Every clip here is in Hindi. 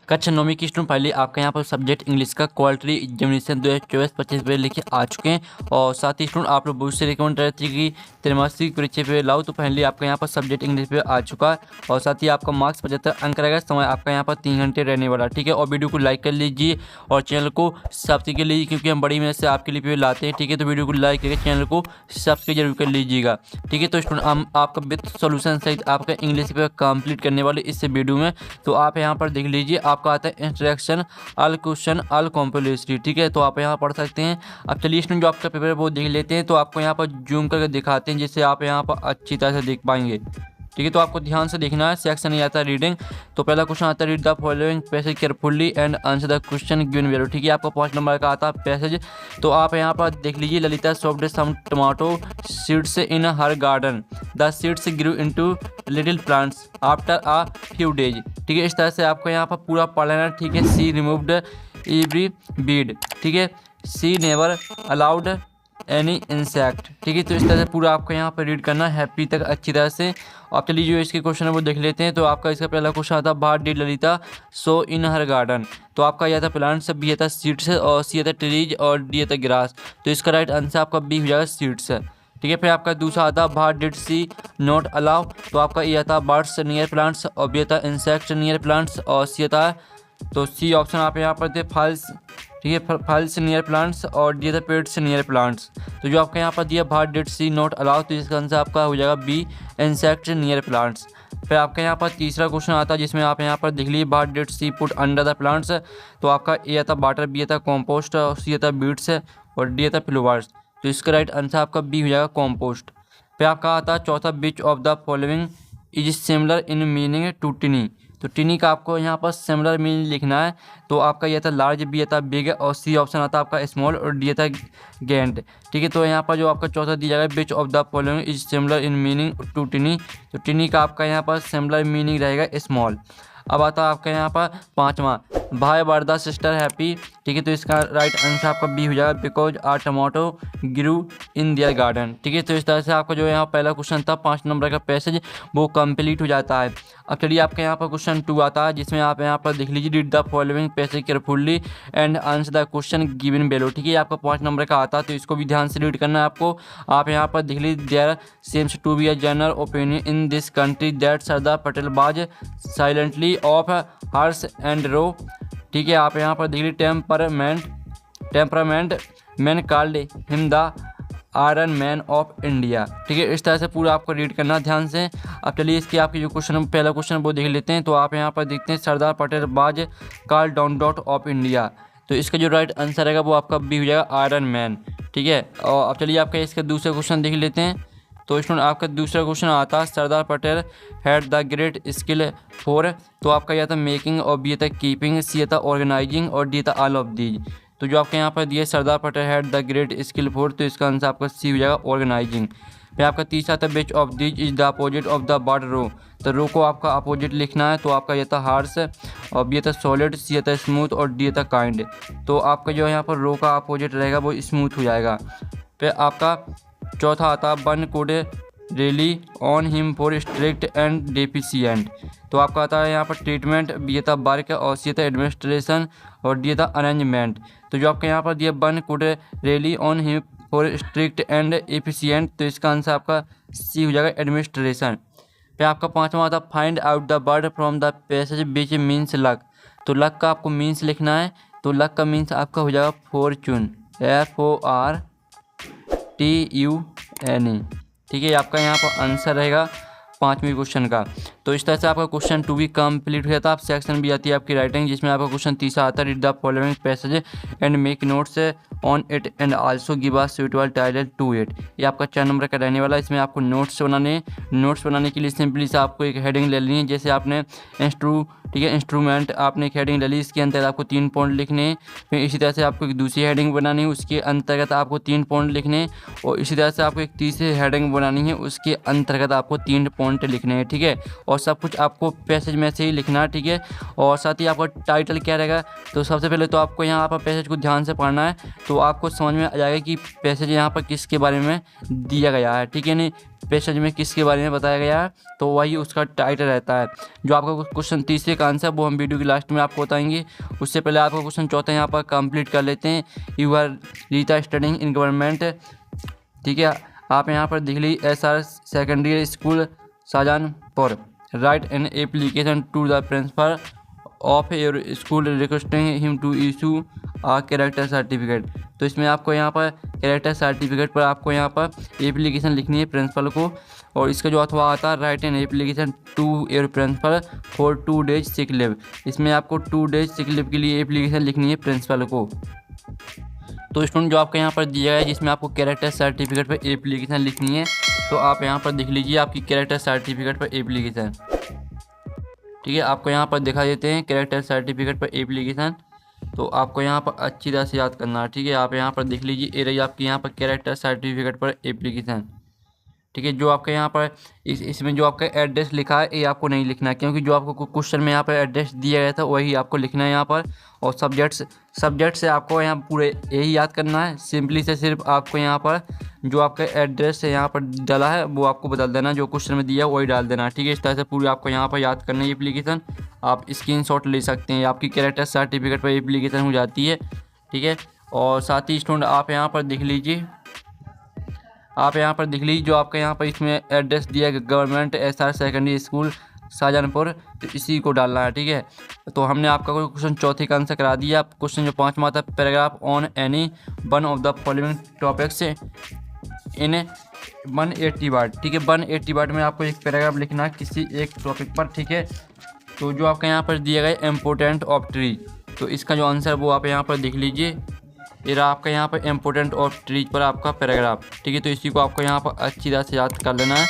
कक्षा 9वीं की स्टूडेंट फाइनली आपका यहाँ पर सब्जेक्ट इंग्लिश का क्वालिटी एग्जामिनेशन 2024-25 पे लेके आ चुके हैं। और साथ ही स्टूडेंट आप लोग बहुत से रिकमेंड रहे थे कि त्रैमासिक परीक्षा पे लाओ, तो फाइनली आपका यहाँ पर सब्जेक्ट इंग्लिश पे आ चुका है। और साथ ही आपका मार्क्स 75 अंक रहेगा। समय आपका यहाँ पर 3 घंटे रहने वाला, ठीक है। और वीडियो को लाइक कर लीजिए और चैनल को सब्सक्राइब कर लीजिए, क्योंकि हम बड़ी मेहनत से आपके लिए वीडियो लाते हैं, ठीक है। तो वीडियो को लाइक करके चैनल को सब्सक्राइब जरूर कर लीजिएगा, ठीक है। तो स्टूडेंट हम आपका विद सॉल्यूशन सहित आपका इंग्लिश पे कंप्लीट करने वाले इस वीडियो में। तो आप यहाँ पर देख लीजिए, आपका आता है instruction all question all complexity, ठीक है। तो आप यहाँ पढ़ सकते हैं। अब चलिए स्टूडेंट जो आपका पेपर है वो देख लेते हैं। तो आपको यहाँ पर जूम करके दिखाते हैं, जिससे आप यहाँ पर अच्छी तरह से देख पाएंगे, ठीक है। तो आपको ध्यान से देखना है। सेक्शन ये आता है रीडिंग। तो पहला क्वेश्चन आता है read the following passage carefully and answer the question given below, ठीक है। आपको 5 नंबर का आता है पैसेज। तो आप यहाँ पर देख लीजिए, Lalita soft some tomato seeds in her garden, the seeds grew into little plants after a few days, ठीक है। इस तरह से आपको यहाँ पर पूरा पढ़ लेना, ठीक है। सी रिमूव्ड एवरी बीड, ठीक है। सी नेवर अलाउड एनी इंसेक्ट, ठीक है। तो इस तरह से पूरा आपको यहाँ पर रीड करना है हैप्पी तक अच्छी तरह से। आप चलिए जो इसके क्वेश्चन है वो देख लेते हैं। तो आपका इसका पहला क्वेश्चन आता है what did Lalita so in her garden. तो आपका यह था प्लांट्स, बी था सीड्स और सी था ट्रीज और डी था ग्रास। तो इसका राइट आंसर आपका बी हो जाएगा सीड्स, ठीक है। फिर आपका दूसरा आता है what did she not allow. तो आपका यह था बर्ड्स नियर प्लांट्स और बी था इंसेक्ट नियर प्लांट्स और सी था, तो सी ऑप्शन आप यहाँ पर थे फल्स, ठीक है। फल्स नियर प्लांट्स और डी था पेड्स नियर प्लांट्स। तो जो आपका यहाँ पर दिया what did she not allow, तो इसका आंसर आपका हो जाएगा बी इंसेक्ट नियर प्लांट्स। फिर आपका यहाँ पर तीसरा क्वेश्चन आता है, जिसमें आप यहाँ पर देख लीजिए what did she put under the plants. तो आपका ए था वाटर, बी था कॉम्पोस्ट और सी था बीड्स और डी था फ्लावर्स। तो इसका राइट आंसर आपका बी हो जाएगा कॉम्पोस्ट। फिर आपका आता है चौथा which of the following is similar in meaning to tiny. तो टिनी का आपको यहाँ पर सिमिलर मीनिंग लिखना है। तो आपका यह था लार्ज, बी था बिग और सी ऑप्शन आता है आपका स्मॉल और डी था गेंट, ठीक है। तो यहाँ पर जो आपका चौथा दिया जाएगा which of the following is similar in meaning to tiny. तो टिनी का आपका यहाँ पर सिमिलर मीनिंग रहेगा स्मॉल। अब आता है आपका यहाँ पर पाँचवा भाई वर द सिस्टर हैप्पी, ठीक है। तो इसका राइट आंसर आपका बी हो जाएगा because a tomato grew in their garden, ठीक है। तो इस तरह से आपका जो यहाँ पहला क्वेश्चन था 5 नंबर का पैसेज वो कंप्लीट हो जाता है। अब चलिए आपके यहाँ पर क्वेश्चन 2 आता है, जिसमें आप यहाँ पर देख लीजिए read the following passage carefully and answer the question given below, ठीक है। आपका 5 नंबर का आता है, तो इसको भी ध्यान से रीड करना है आपको। आप यहाँ पर देख लीजिए there seems to be a general opinion in this country that Sardar Patel was silently of hers and row, ठीक है। आप यहाँ पर देख लीजिए temperament man called him the iron man of India, ठीक है। इस तरह से पूरा आपको रीड करना ध्यान से। अब चलिए इसके आपके जो क्वेश्चन पहला क्वेश्चन वो देख लेते हैं। तो आप यहाँ पर देखते हैं सरदार पटेल बाज call down dot of India. तो इसका जो राइट आंसर रहेगा वो आपका बी हो जाएगा आयरन मैन, ठीक है। और अब चलिए आपका इसका दूसरा क्वेश्चन देख लेते हैं। तो स्टूडेंट आपका दूसरा क्वेश्चन आता है Sardar Patel had the great skill for. तो आपका यह था मेकिंग और बी था कीपिंग, सी था ऑर्गेनाइजिंग और डी था ऑल ऑफ दीज। तो जो आपके यहाँ पर दिए Sardar Patel had the great skill for, तो इसका आंसर आपका सी हो जाएगा ऑर्गेनाइजिंग। फिर आपका तीसरा था which of these is the opposite of the word row. तो रो को आपका अपोजिट लिखना है। तो आपका यह था हार्श और बी था सॉलिड, सी था स्मूथ और डी था काइंड। तो आपका जो यहाँ पर रो का अपोजिट रहेगा वो स्मूथ हो जाएगा। फिर आपका चौथा आता one could really on him for strict and deficient. तो आपका आता है यहाँ पर ट्रीटमेंट, बी था वर्क और सी था एडमिनिस्ट्रेशन और डी था अरेंजमेंट। तो जो आपके यहाँ पर दिया one could really on him for strict and efficient, तो इसका आंसर आपका सी हो जाएगा एडमिनिस्ट्रेशन। फिर आपका पाँचवा आता find out the word from the passage which means luck. तो लक का आपको मीन्स लिखना है। तो लक का मीन्स आपका हो जाएगा फॉर्चून, FORTUNE, ठीक है। आपका यहाँ पर आंसर रहेगा 5वें क्वेश्चन का। तो इस तरह से आपका क्वेश्चन 2 भी कंप्लीट हो जाता है। आप सेक्शन भी आती है आपकी राइटिंग, जिसमें आपका क्वेश्चन तीसरा आता है read the following passage and make notes on it and also give a suitable title to it. ये आपका 4 नंबर का रहने वाला है। इसमें आपको नोट्स बनाने के लिए सिंपली से आपको एक हेडिंग ले लेनी है। जैसे आपने ठीक है इंस्ट्रूमेंट आपने एक हेडिंग ले ली, इसके अंतर्गत आपको 3 पॉइंट लिखने। फिर इसी तरह से आपको एक दूसरी हेडिंग बनानी है, उसके अंतर्गत आपको 3 पॉइंट लिखने। और इसी तरह से आपको एक तीसरी हेडिंग बनानी है, उसके अंतर्गत आपको 3 पॉइंट लिखने हैं, ठीक है। और सब कुछ आपको पैसेज में से ही लिखना है, ठीक है। और साथ ही आपका टाइटल क्या रहेगा, तो सबसे पहले तो आपको यहाँ पर पैसेज को ध्यान से पढ़ना है, तो आपको समझ में आ जाएगा कि पैसेज यहाँ पर किसके बारे में दिया गया है, ठीक है। नहीं, पैसेज में किसके बारे में बताया गया है, तो वही उसका टाइटल रहता है। जो आपका क्वेश्चन तीसरे का आंसर वो हम वीडियो की लास्ट में आपको बताएंगे। उससे पहले आपका क्वेश्चन चौथा यहाँ पर कंप्लीट कर लेते हैं। You are Rita studying in government, ठीक है। आप यहाँ पर देख लीजिए SR secondary school Shahjahanpur, write an application to the principal of your school requesting him to issue a character certificate. तो इसमें आपको यहाँ पर कैरेक्टर सर्टिफिकेट पर आपको यहाँ पर एप्लीकेशन लिखनी है प्रिंसिपल को, और इसका जो अथवा आता है write an application to your principal for 2 days sick leave. इसमें आपको 2 days सिक लीव के लिए एप्लीकेशन लिखनी है प्रिंसिपल को। तो स्टूडेंट जो आपका यहाँ पर दिया है जिसमें आपको कैरेक्टर सर्टिफिकेट पर एप्लीकेशन लिखनी है, तो आप यहाँ पर देख लीजिए आपकी कैरेक्टर सर्टिफिकेट पर एप्लीकेशन, ठीक है। आपको यहाँ पर दिखा देते हैं कैरेक्टर सर्टिफिकेट पर एप्लीकेशन, तो आपको यहाँ पर अच्छी तरह से याद करना है, ठीक है। आप यहाँ पर देख लीजिए ये रही आपकी यहाँ पर कैरेक्टर सर्टिफिकेट पर एप्लीकेशन, ठीक है। जो आपका यहाँ पर इसमें जो आपका एड्रेस लिखा है ये आपको नहीं लिखना है, क्योंकि जो आपको क्वेश्चन में यहाँ पर एड्रेस दिया गया था वही आपको लिखना है यहाँ पर। और सब्जेक्ट से आपको यहाँ पूरे यही याद करना है, सिंपली से सिर्फ आपको यहाँ पर जो आपका एड्रेस है यहाँ पर डाला है वो आपको बदल देना, जो क्वेश्चन में दिया है वही डाल देना, ठीक है। इस तरह से पूरी आपको यहाँ पर याद करना है एप्लीकेशन। आप स्क्रीनशॉट ले सकते हैं, आपकी कैरेक्टर सर्टिफिकेट पर एप्लीकेशन हो जाती है, ठीक है। और साथ ही स्टूडेंट आप यहाँ पर देख लीजिए, जो आपका यहाँ पर इसमें एड्रेस दिया है government SR secondary school Shahjahanpur, तो इसी को डालना है, ठीक है। तो हमने आपका क्वेश्चन चौथे का आंसर करा दिया। क्वेश्चन जो 5वां था, paragraph on any one of the following topics in 180 word, ठीक है। 180 वर्ड में आपको एक पैराग्राफ लिखना है किसी एक टॉपिक पर, ठीक है। तो जो आपका यहाँ पर दिया गया इम्पोर्टेंट ऑफ ट्री, तो इसका जो आंसर वो आप यहाँ पर देख लीजिए, ये रहा आपका यहाँ पर इम्पोर्टेंट ऑफ ट्रीज पर आपका पैराग्राफ, ठीक है। तो इसी को आपको यहाँ पर अच्छी तरह से याद कर लेना है,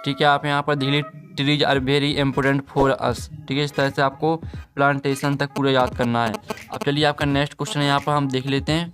ठीक है। आप यहाँ पर देख लीजिए trees are very important for us, ठीक है। इस तरह से आपको प्लांटेशन तक पूरा याद करना है। अब चलिए आपका नेक्स्ट क्वेश्चन यहाँ पर हम देख लेते हैं।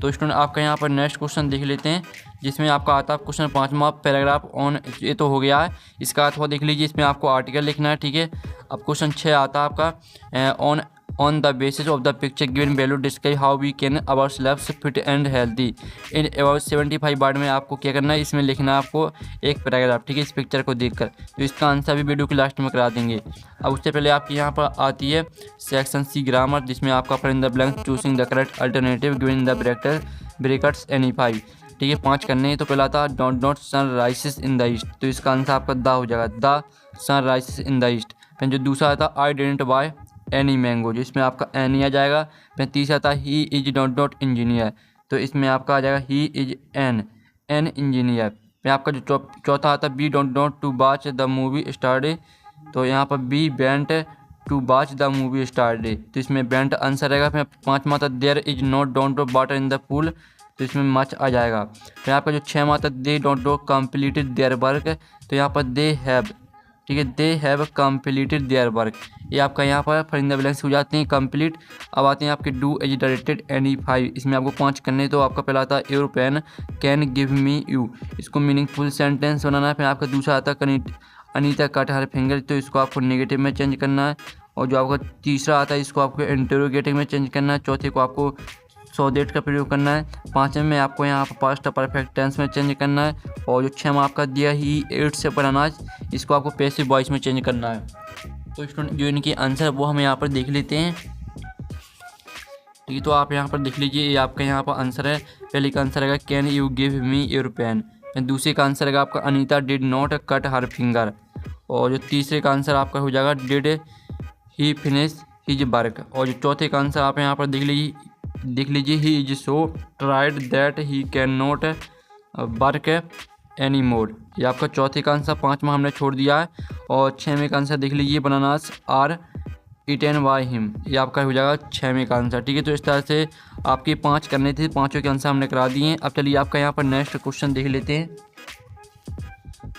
तो स्टूडेंट आपका यहाँ पर नेक्स्ट क्वेश्चन देख लेते हैं, जिसमें आपका आता है क्वेश्चन 5वां पैराग्राफ ऑन, ये तो हो गया है। इसका अथवा देख लीजिए, इसमें आपको आर्टिकल लिखना है, ठीक है। अब क्वेश्चन 6 आता है आपका on the basis of the picture given value describe how we can our self fit and healthy in about 75 word में आपको क्या करना है, इसमें लिखना है आपको एक पैराग्राफ, ठीक है, इस पिक्चर को देखकर। तो इसका आंसर भी वीडियो के लास्ट में करा देंगे। अब उससे पहले आपकी यहाँ पर आती है सेक्शन C ग्रामर, जिसमें आपका fill in the blank choosing the correct alternative given the brackets any 5, ठीक है। 5 करने हैं। तो पहला था don't not sun rises in the east, तो इसका आंसर आपका द हो जाएगा, the sun rises in the east. फिर जो दूसरा था I didn't buy any mango, जिसमें आपका एनी आ जाएगा। फिर तीसरा था ही इज नॉट इंजीनियर, तो इसमें आपका आ जाएगा ही इज एन इंजीनियर। फिर आपका जो चौथा आता we don't not to watch the movie star day, तो यहाँ पर we went to watch the movie star day, तो इसमें बेंट आंसर रहेगा। फिर 5वां था there is not don't water in the pool, तो इसमें मच आ जाएगा। फिर आपका जो 6वां था they don't completed their work, तो यहाँ पर दे हैव, ठीक है, they have completed their work, ये आपका यहाँ पर फिल इन द ब्लैंक्स हो जाते हैं कंप्लीट। अब आते हैं आपके डू एज डायरेक्टेड एनी 5, इसमें आपको 5 करने। तो आपका पहला आता है your pen can give me you, इसको मीनिंगफुल सेंटेंस बनाना है। फिर आपका दूसरा आता है अनीता कट हर फिंगर, तो इसको आपको नेगेटिव में चेंज करना है। और जो आपका तीसरा आता है इसको आपको इंटरोगेटिव में चेंज करना है। चौथे को आपको सो दैट का प्रयोग करना है। 5वें में आपको यहाँ पर पास्ट परफेक्ट टेंस में चेंज करना है। और जो 6वां आपका दिया ही एट से पर अनाज, इसको आपको पैसिव वॉइस में चेंज करना है। तो स्टूडेंट जो इनके आंसर वो हम यहाँ पर देख लेते हैं, ठीक है। तो आप यहाँ पर देख लीजिए, ये आपका यहाँ पर आंसर है। पहले का आंसर है can you give me your pen, दूसरे का आंसर है आपका Anita did not cut her finger. और जो तीसरे का आंसर आपका हो जाएगा did he finish his work. और जो चौथे का आंसर आप यहाँ पर देख लीजिए he is so tried that he can not work any more, ये आपका चौथे का आंसर। 5वां हमने छोड़ दिया है। और 6वें का आंसर देख लीजिए bananas are eaten by him, ये आपका हो जाएगा 6वें का आंसर, ठीक है। तो इस तरह से आपके 5 करने थे, 5 के आंसर हमने करा दिए हैं। अब चलिए आपका यहाँ पर नेक्स्ट क्वेश्चन देख लेते हैं।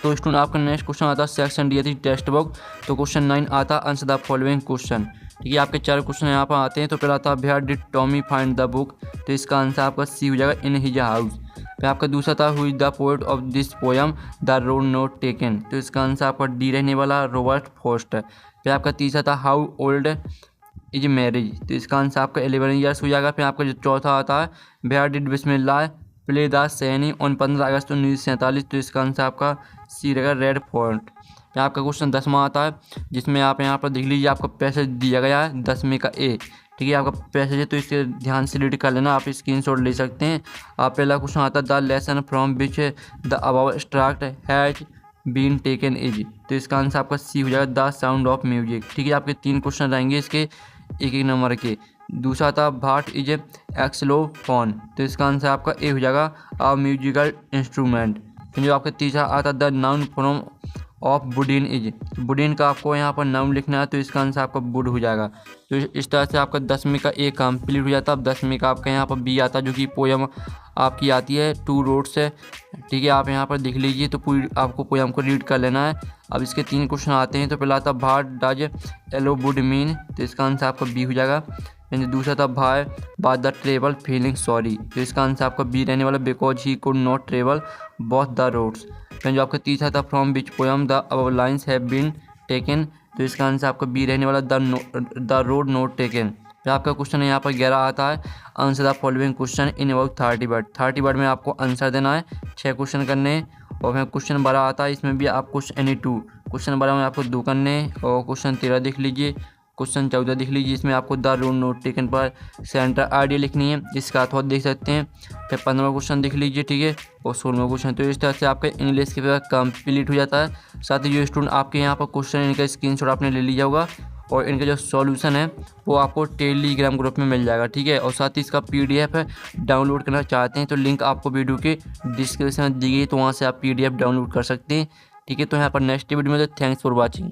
तो स्टूडेंट आपका नेक्स्ट क्वेश्चन आता है सेक्शन डी थी टेक्स्ट बुक, तो क्वेश्चन 9 आता है आंसर द फॉलोइंग क्वेश्चन, ठीक है। आपके 4 क्वेश्चन यहाँ पर आते हैं। तो पहला था where did Tommy find the book, तो इसका आंसर आपका सी हो जाएगा इन हिज हाउस। फिर आपका दूसरा था who is the poet of this poem the road not taken, तो इसका आंसर आपका डी रहने वाला रॉबर्ट फ्रॉस्ट। फिर आपका तीसरा था हाउ ओल्ड इज मैरिज, तो इसका आंसर आपका 11 ईयर्स हो जाएगा। फिर आपका जो चौथा आता है where did Bismillah play the shehnai on 15 August 1947, तो इसका आंसर आपका सी रहेगा रेड फोर्ट। फिर आपका क्वेश्चन 10वां आता है जिसमें आप यहाँ पर देख लीजिए आपका पैसेज दिया गया है 10वें का ए, ठीक है। आपका पैसेज है तो इसे ध्यान से रीड कर लेना, आप स्क्रीनशॉट ले सकते हैं। आप पहला क्वेश्चन आता है the lesson from which the above extract has been taken is, तो इसका आंसर आपका सी हो जाएगा द साउंड ऑफ म्यूजिक, ठीक है। आपके 3 क्वेश्चन रहेंगे इसके एक नंबर के। दूसरा था भाट इज एक्सलोफोन, तो इसका आंसर आपका ए हो जाएगा अ म्यूजिकल इंस्ट्रूमेंट। फिर जो आपका तीसरा आता the noun form of budding is, budding का आपको यहाँ पर नाउन लिखना है, तो इसका आंसर आपका बुड हो जाएगा। तो इस तरह से आपका 10वें का ए कंप्लीट हो जाता है। अब 10वें का आपका यहाँ पर बी आता है जो कि पोयम आपकी आती है 2 रोड्स है, ठीक है। आप यहाँ पर देख लीजिए तो पूरी आपको पोयम को रीड कर लेना है। अब इसके 3 क्वेश्चन आते हैं, तो पहला आता भाट डज एलो वुड मीन, तो इसका आंसर आपका बी हो जाएगा। दूसरा था भाई बात द ट्रेवल फीलिंग सॉरी, तो इसका आंसर आपका बी रहने वाला because he could not travel both the roads. फिर जो आपका तीसरा था from which poem the above lines have been taken, तो इसका आंसर आपका बी रहने वाला द रोड नोट टेकन। फिर आपका क्वेश्चन यहाँ पर 11 आता है answer the following question in about 30 word, 30 word में आपको आंसर देना है, 6 क्वेश्चन करने हैं। और फिर क्वेश्चन 12 आता है, इसमें भी आपको एनी 2 क्वेश्चन 12 में आपको 2 करने हैं। और क्वेश्चन 13 देख लीजिए, क्वेश्चन 14 देख लीजिए, इसमें आपको द रोड नोट टेकन पर सेंटर आइडिया लिखनी है, इसका अर्थात देख सकते हैं। फिर 15वां क्वेश्चन देख लीजिए, ठीक है। और 16वां क्वेश्चन, तो इस तरह से आपका इंग्लिश के पेपर कंप्लीट हो जाता है। साथ ही जो स्टूडेंट आपके यहाँ पर क्वेश्चन इनका स्क्रीनशॉट आपने ले लिया होगा और इनका जो सॉल्यूशन है वो आपको टेलीग्राम ग्रुप में मिल जाएगा, ठीक है। और साथ ही इसका PDF है डाउनलोड करना चाहते हैं तो लिंक आपको वीडियो के डिस्क्रिप्शन में दी गई, तो वहाँ से आप PDF डाउनलोड कर सकते हैं, ठीक है। तो यहाँ पर नेक्स्ट वीडियो में, थैंक्स फॉर वॉचिंग।